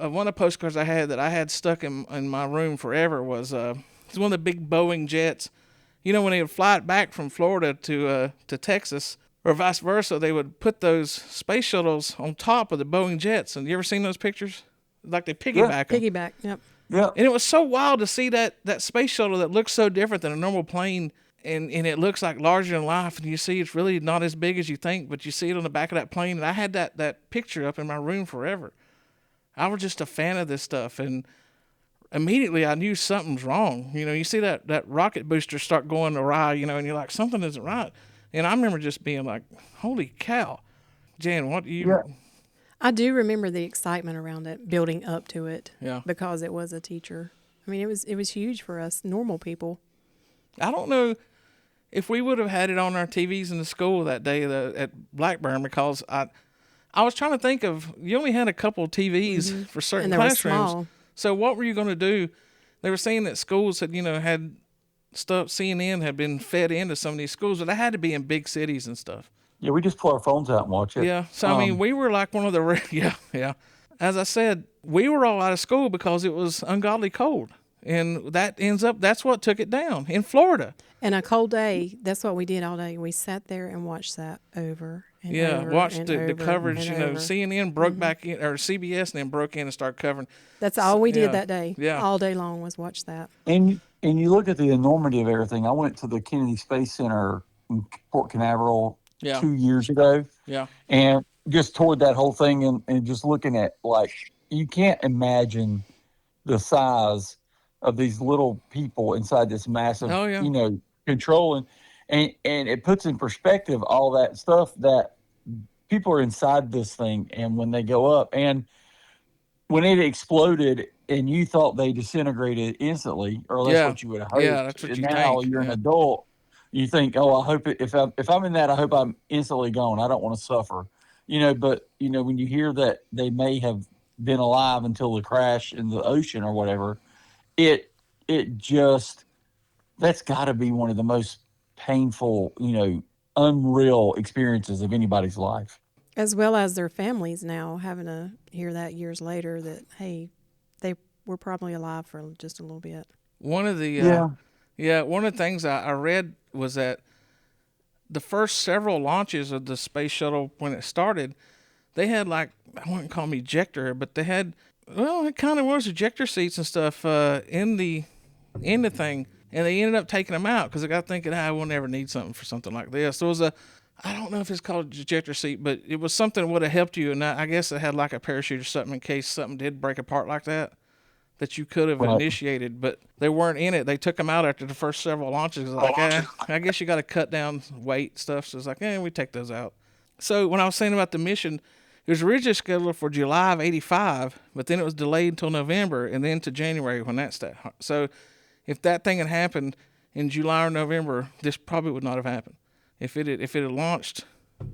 B: one of the postcards I had that I had stuck in my room forever was it's one of the big Boeing jets. When they would fly it back from Florida to Texas, or vice versa, they would put those space shuttles on top of the Boeing jets. And you ever seen those pictures? Like they piggyback them.
C: Piggyback, yep.
D: Yeah.
B: And it was so wild to see that space shuttle that looks so different than a normal plane, and it looks like larger than life, and you see it's really not as big as you think, but you see it on the back of that plane. And I had that picture up in my room forever. I was just a fan of this stuff, and immediately I knew something's wrong. You see that rocket booster start going awry, and you're like, something isn't right. And I remember just being like, holy cow. Jan, what do you?
D: Yeah.
C: I do remember the excitement around it, building up to it.
B: Yeah.
C: Because it was a teacher. I mean, it was huge for us normal people.
B: I don't know if we would have had it on our TVs in the school that day at Blackburn, because I was trying to think of, you only had a couple of TVs for certain
C: And they were
B: classrooms.
C: small.
B: So what were you going to do? They were saying that schools had, had stuff, CNN had been fed into some of these schools, but they had to be in big cities and stuff.
D: Yeah, we just pull our phones out and watch it.
B: Yeah. So, I mean, we were like one of the, yeah. As I said, we were all out of school because it was ungodly cold. And that's what took it down in Florida.
C: And a cold day, that's what we did all day. We sat there and watched that over and over.
B: Watched
C: and
B: the
C: over
B: coverage.
C: and over.
B: CNN broke back in, or CBS, and then broke in and started covering.
C: That's all we did
B: Yeah.
C: that day.
B: Yeah.
C: All day long was watch that.
D: And you look at the enormity of everything. I went to the Kennedy Space Center in Port Canaveral
B: Yeah.
D: 2 years ago,
B: Yeah.
D: and just toured that whole thing, and just looking at, like, you can't imagine the size of these little people inside this massive,
B: Oh, yeah.
D: control, and it puts in perspective all that stuff that people are inside this thing, and when they go up, and when it exploded and you thought they disintegrated instantly, or that's
B: Yeah.
D: what you would have hoped.
B: Yeah, that's what
D: And
B: you
D: now
B: think.
D: you're an
B: Yeah.
D: adult, you think, oh, I hope if I'm in that, I hope I'm instantly gone. I don't want to suffer, But when you hear that they may have been alive until the crash in the ocean or whatever, it just, that's got to be one of the most painful, unreal experiences of anybody's life.
C: As well as their families now having to hear that years later that, hey, they were probably alive for just a little bit.
B: One of the one of the things I read was that the first several launches of the space shuttle, when it started, they had, like, I wouldn't call them ejector, but they had, well, it kind of was ejector seats and stuff in the thing, and they ended up taking them out because they got thinking, we'll never need something for something like this. So it was I don't know if it's called ejector seat, but it was something that would have helped you, and I guess it had like a parachute or something in case something did break apart like that you could have
D: Right.
B: initiated, but they weren't in it. They took them out after the first several launches. Like, I guess you got to cut down weight stuff. So it's like, we take those out. So when I was saying about the mission, it was originally scheduled for July of '85, but then it was delayed until November and then to January when that started. So if that thing had happened in July or November, this probably would not have happened. If it had launched,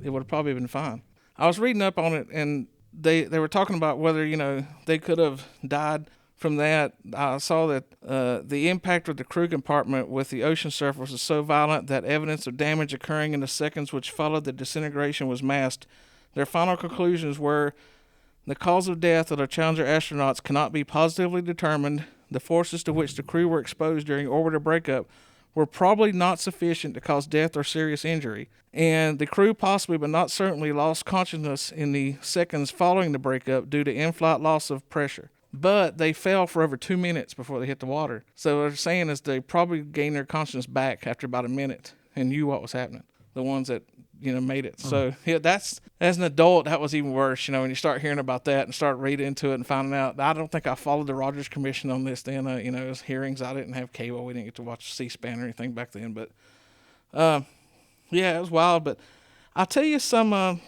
B: it would have probably been fine. I was reading up on it, and they were talking about whether they could have died from that. I saw that the impact of the crew compartment with the ocean surface was so violent that evidence of damage occurring in the seconds which followed the disintegration was masked. Their final conclusions were the cause of death of the Challenger astronauts cannot be positively determined. The forces to which the crew were exposed during orbital breakup were probably not sufficient to cause death or serious injury, and the crew possibly but not certainly lost consciousness in the seconds following the breakup due to in-flight loss of pressure. But they fell for over 2 minutes before they hit the water. So what they're saying is they probably gained their consciousness back after about a minute and knew what was happening. The ones that made it. So that's, as an adult, that was even worse. When you start hearing about that and start reading into it and finding out. I don't think I followed the Rogers Commission on this then. It was hearings. I didn't have cable. We didn't get to watch C-SPAN or anything back then. But it was wild. But I'll tell you some.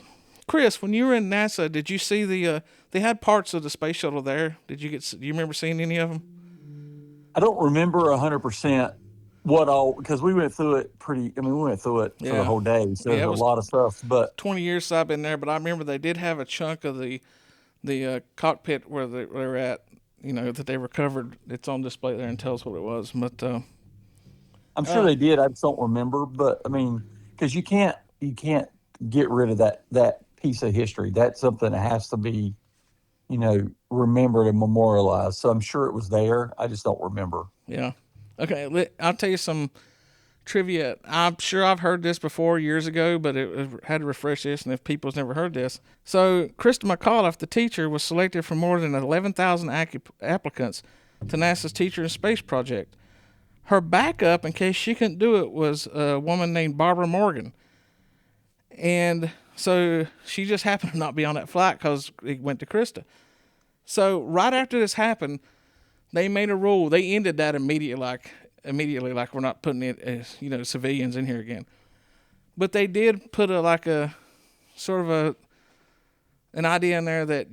B: Chris, when you were in NASA, did you see they had parts of the space shuttle there? Do you remember seeing any of them?
D: I don't remember 100% what all, because we went through it we went through it for
B: Yeah.
D: the whole day. So
B: Yeah, it
D: there's
B: was-
D: a lot of stuff, but
B: 20 years since I've been there, but I remember they did have a chunk of the cockpit where they were at, that they recovered. It's on display there and tells what it was. But
D: I'm sure they did. I just don't remember. But because you can't get rid of that piece of history. That's something that has to be, remembered and memorialized. So I'm sure it was there. I just don't remember.
B: yeah. Okay, I'll tell you some trivia. I'm sure I've heard this before years ago, but it had to refresh this, and if people's never heard this. So Krista McAuliffe, the teacher, was selected from more than 11,000 applicants to NASA's Teacher in Space project. Her backup, in case she couldn't do it, was a woman named Barbara Morgan. And so she just happened to not be on that flight because it went to Krista. So right after this happened, they made a rule. They ended that immediately, like we're not putting it, civilians in here again. But they did put a sort of an idea in there that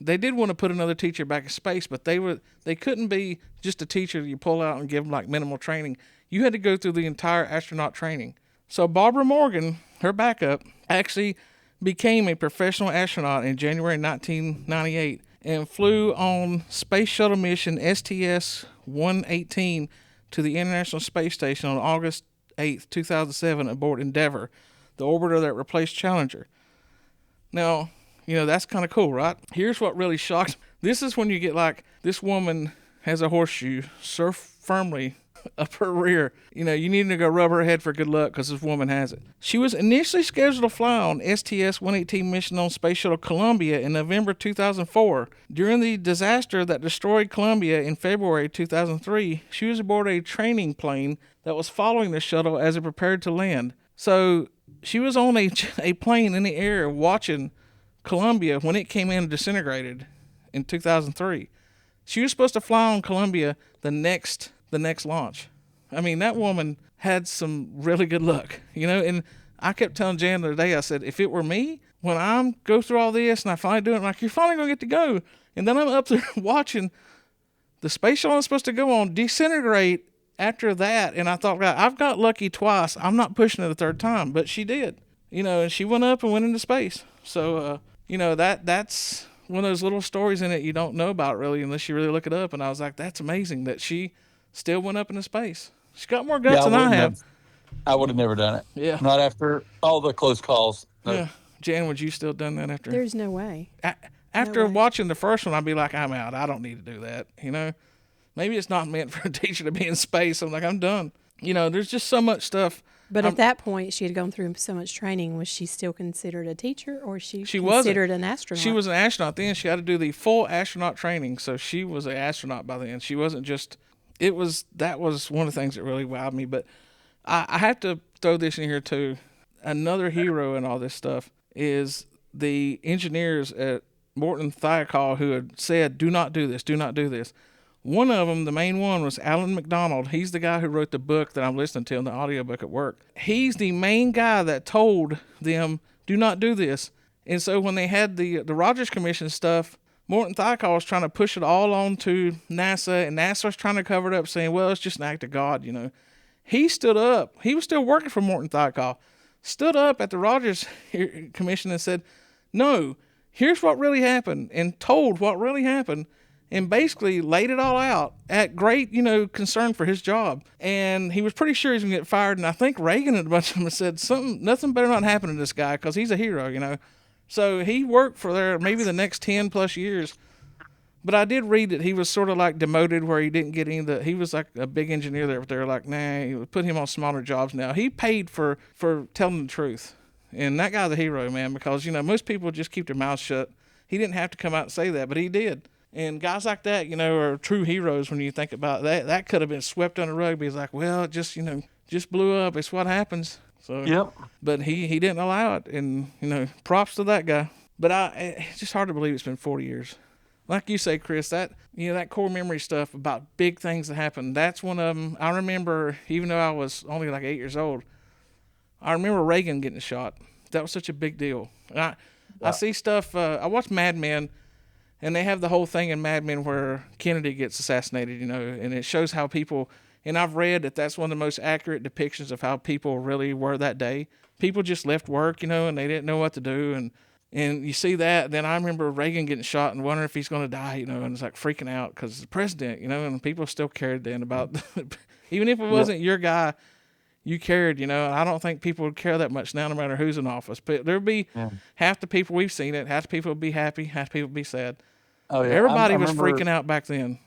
B: they did want to put another teacher back in space, but they couldn't be just a teacher that you pull out and give them like minimal training. You had to go through the entire astronaut training. So Barbara Morgan, her backup, actually became a professional astronaut in January 1998 and flew on Space Shuttle mission STS-118 to the International Space Station on August 8th, 2007 aboard Endeavour, the orbiter that replaced Challenger. Now, that's kind of cool, right? Here's what really shocked me. This is when you get like, this woman has a horseshoe so firmly up her rear. You need to go rub her head for good luck because this woman has it. She was initially scheduled to fly on STS-118 mission on Space Shuttle Columbia in November 2004. During the disaster that destroyed Columbia in February 2003, she was aboard a training plane that was following the shuttle as it prepared to land. So she was on a plane in the air watching Columbia when it came in and disintegrated in 2003. She was supposed to fly on Columbia the next launch. I mean, that woman had some really good luck, and I kept telling Jan the other day, I said, if it were me, when I go through all this and I finally do it, I'm like, you're finally going to get to go. And then I'm up there watching the space shuttle I'm supposed to go on disintegrate after that. And I thought, God, I've got lucky twice. I'm not pushing it a third time, but she did, and she went up and went into space. So, that's one of those little stories in it you don't know about really unless you really look it up. And I was like, that's amazing that she still went up into space. She's got more guts than I have.
D: I would have never done it.
B: Yeah.
D: Not after all the close calls. No.
B: Yeah. Jan, would you still done that after?
C: There's no way.
B: After
C: No way.
B: watching the first one, I'd be like, I'm out. I don't need to do that. Maybe it's not meant for a teacher to be in space. I'm like, I'm done. There's just so much stuff.
C: But at that point, she had gone through so much training. Was she still considered a teacher, or she
B: wasn't.
C: considered an astronaut?
B: She was an astronaut then. She had to do the full astronaut training, so she was an astronaut by then. She wasn't just. That was one of the things that really wowed me. But I have to throw this in here too. Another hero in all this stuff is the engineers at Morton Thiokol who had said, "Do not do this. Do not do this." One of them, the main one, was Alan McDonald. He's the guy who wrote the book that I'm listening to in the audiobook at work. He's the main guy that told them, do not do this. And so when they had the Rogers Commission stuff, Morton Thiokol was trying to push it all onto NASA, and NASA was trying to cover it up, saying, well, it's just an act of God, He stood up. He was still working for Morton Thiokol. Stood up at the Rogers Commission and said, no, here's what really happened, and told what really happened, and basically laid it all out at great, concern for his job. And he was pretty sure he was going to get fired. And I think Reagan and a bunch of them said, nothing better not happen to this guy because he's a hero, So he worked for there maybe the next 10 plus years. But I did read that he was sort of like demoted where he didn't get he was like a big engineer there, but they were like, nah, he would put him on smaller jobs now. He paid for telling the truth. And that guy's a hero, man, because, most people just keep their mouths shut. He didn't have to come out and say that, but he did. And guys like that, are true heroes when you think about that. That could have been swept under the rug. But he's like, well, it just blew up. It's what happens. So,
D: Yep.
B: But he didn't allow it. And, props to that guy. But it's just hard to believe it's been 40 years. Like you say, Chris, that core memory stuff about big things that happened, that's one of them. I remember, even though I was only like 8 years old, I remember Reagan getting shot. That was such a big deal. And I see stuff, I watch Mad Men, and they have the whole thing in Mad Men where Kennedy gets assassinated, and it shows how people, and I've read that that's one of the most accurate depictions of how people really were that day. People just left work, and they didn't know what to do, and you see that. Then I remember Reagan getting shot and wondering if he's going to die, and it's like freaking out because it's the president, and people still cared then about, even if it wasn't your guy, you cared, I don't think people would care that much now no matter who's in office. But there'd be half the people, we've seen it, half the people would be happy, half the people would be sad.
D: Oh, yeah.
B: Everybody
D: I
B: was
D: remember,
B: freaking out back then.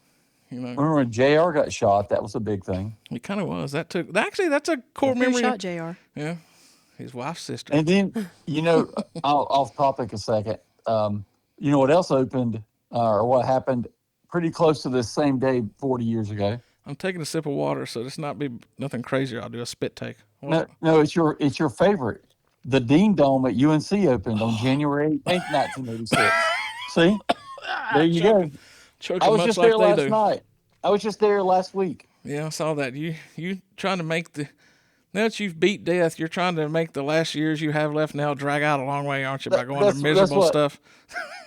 D: Remember when JR got shot? That was a big thing.
B: It kind of was. That's a core
C: Who
B: memory.
C: shot JR?
B: Yeah, his wife's sister.
D: And then, off topic a second. You know what else opened or what happened pretty close to this same day 40 years ago?
B: I'm taking a sip of water, so this not be nothing crazy. I'll do a spit take.
D: No, it's your favorite. The Dean Dome at UNC opened on January 18th, 1986. See? There you go.
B: Choking
D: I was
B: much
D: just
B: like
D: there
B: they
D: last
B: do.
D: night. I was just there last week.
B: Yeah, I saw that. You trying to make the Now that you've beat death, you're trying to make the last years you have left now drag out a long way, aren't you, by going to miserable stuff?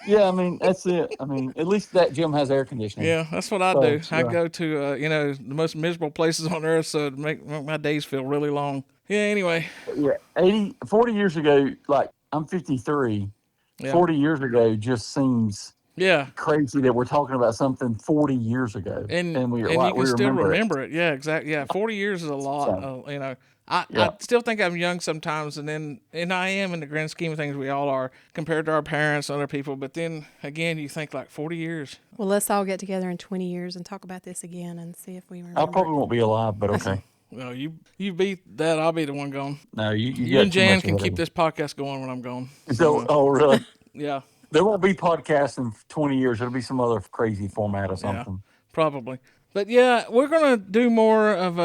D: Yeah, I mean, that's it. I mean, at least that gym has air conditioning.
B: Yeah, that's what I
D: So,
B: do. I go to, the most miserable places on earth so to make my days feel really long. Yeah, anyway.
D: Yeah, 40 years ago, like, I'm 53.
B: Yeah.
D: 40 years ago just seems
B: Yeah.
D: crazy that we're talking about something 40 years ago.
B: And
D: we
B: you can still
D: remember
B: it. Yeah, exactly. Yeah, 40 years is a lot.
D: So,
B: I still think I'm young sometimes, and I am in the grand scheme of things. We all are compared to our parents and other people. But then again, you think like 40 years.
C: Well, let's all get together in 20 years and talk about this again and see if we remember.
D: I probably won't be alive, but okay.
B: No, you beat that. I'll be the one gone.
D: No,
B: you and Jan can keep this podcast going when I'm gone.
D: So, oh, really?
B: Yeah.
D: There won't be podcasts in 20 years. It'll be some other crazy format or something.
B: Yeah, probably. But yeah, we're gonna do more of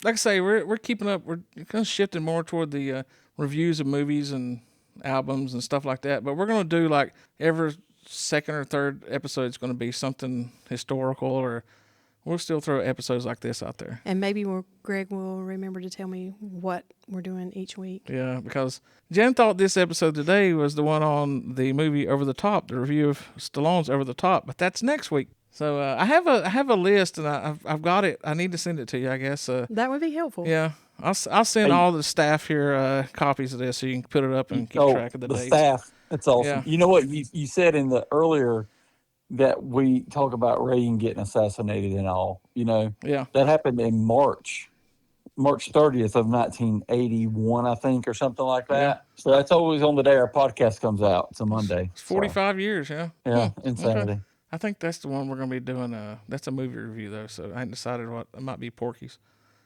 B: like I say, we're keeping up. We're kind of shifting more toward the reviews of movies and albums and stuff like that. But we're gonna do like every second or third episode is gonna be something historical, or we'll still throw episodes like this out there.
C: And maybe Greg will remember to tell me what we're doing each week.
B: Yeah, because Jen thought this episode today was the one on the movie Over the Top, the review of Stallone's Over the Top, but that's next week. So I have a list, and I've got it. I need to send it to you, I guess.
C: That would be helpful.
B: Yeah, I'll send all the staff here copies of this so you can put it up and keep track of the dates.
D: Staff, that's awesome.
B: Yeah.
D: You know what you said in the earlier that we talk about Reagan getting assassinated and all. You know,
B: Yeah.
D: that happened in March 30th of 1981, I think, or something like that.
B: Yeah.
D: So that's always on the day our podcast comes out. It's a Monday.
B: It's 45 years, yeah.
D: Yeah, insanity.
B: Okay. I think that's the one we're going to be doing. That's a movie review, though, so I ain't decided what. It might be Porky's.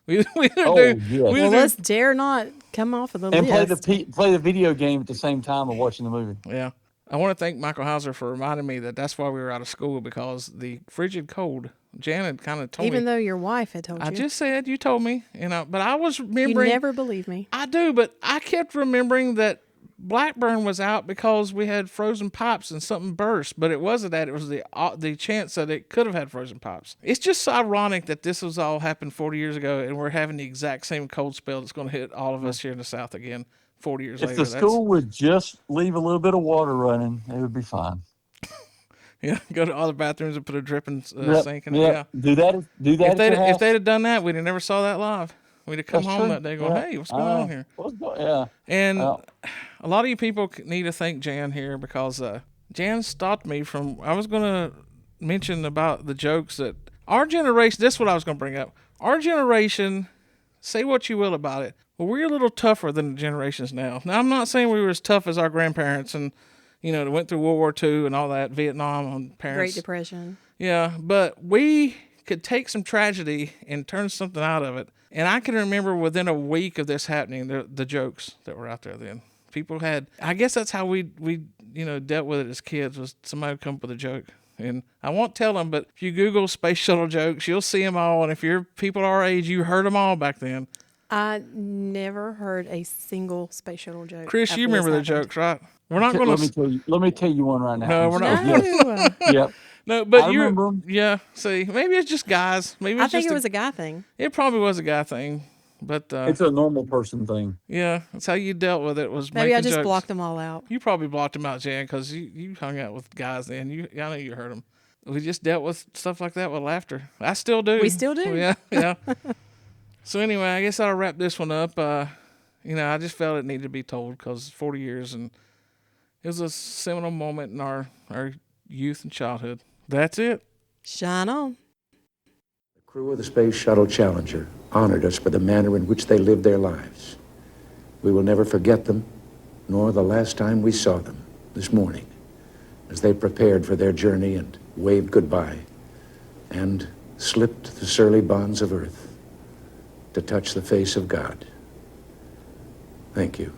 B: We
C: Let's dare not come off of the
D: and
C: list.
D: play the video game at the same time of watching the movie.
B: Yeah. I want to thank Michael Hauser for reminding me that's why we were out of school, because the frigid cold, Janet kind of told me.
C: Even though your wife had told you.
B: I just said, you told me, but I was remembering.
C: You never believe me.
B: I do, but I kept remembering that Blackburn was out because we had frozen pipes and something burst, but it wasn't that. It was the chance that it could have had frozen pipes. It's just so ironic that this was all happened 40 years ago, and we're having the exact same cold spell that's going to hit all of us here in the South again 40 years later.
D: If the school would just leave a little bit of water running, it would be fine.
B: Yeah, go to all the bathrooms and put a dripping sink in it. Yeah,
D: do that.
B: If they'd have done that, we'd have never saw that live. We'd have come home that day going, "Hey, what's going on here?" And a lot of you people need to thank Jan here, because Jan stopped me from. I was going to mention about the jokes that our generation. This is what I was going to bring up. Our generation, say what you will about it, but we're a little tougher than the generations now. Now, I'm not saying we were as tough as our grandparents and that went through World War II and all that, Vietnam and parents.
C: Great Depression.
B: Yeah, but we could take some tragedy and turn something out of it. And I can remember within a week of this happening, the jokes that were out there then. People had, I guess that's how we dealt with it as kids, was somebody would come up with a joke. And I won't tell them, but if you Google Space Shuttle jokes, you'll see them all. And if you're people our age, you heard them all back then.
C: I never heard a single Space Shuttle joke.
B: Chris, you remember the jokes, right? We're not going
D: to. Let me tell you one right now.
B: No, we're not.
C: No.
D: Yep.
B: No, but
D: I remember them.
B: Yeah. See, maybe it's just guys. Maybe
C: I think it was a guy thing.
B: It probably was a guy thing, but
D: it's a normal person thing.
B: Yeah, that's how you dealt with it. Was
C: maybe I just
B: jokes.
C: blocked them all out.
B: You probably blocked them out, Jan, because you hung out with guys then. I know you heard them. We just dealt with stuff like that with laughter. I still do.
C: We still do.
B: Yeah. So anyway, I guess I'll wrap this one up. I just felt it needed to be told because 40 years, and it was a seminal moment in our youth and childhood. That's it.
C: Shine on.
H: The crew of the Space Shuttle Challenger honored us for the manner in which they lived their lives. We will never forget them, nor the last time we saw them this morning, as they prepared for their journey and waved goodbye and slipped the surly bonds of earth to touch the face of God. Thank you.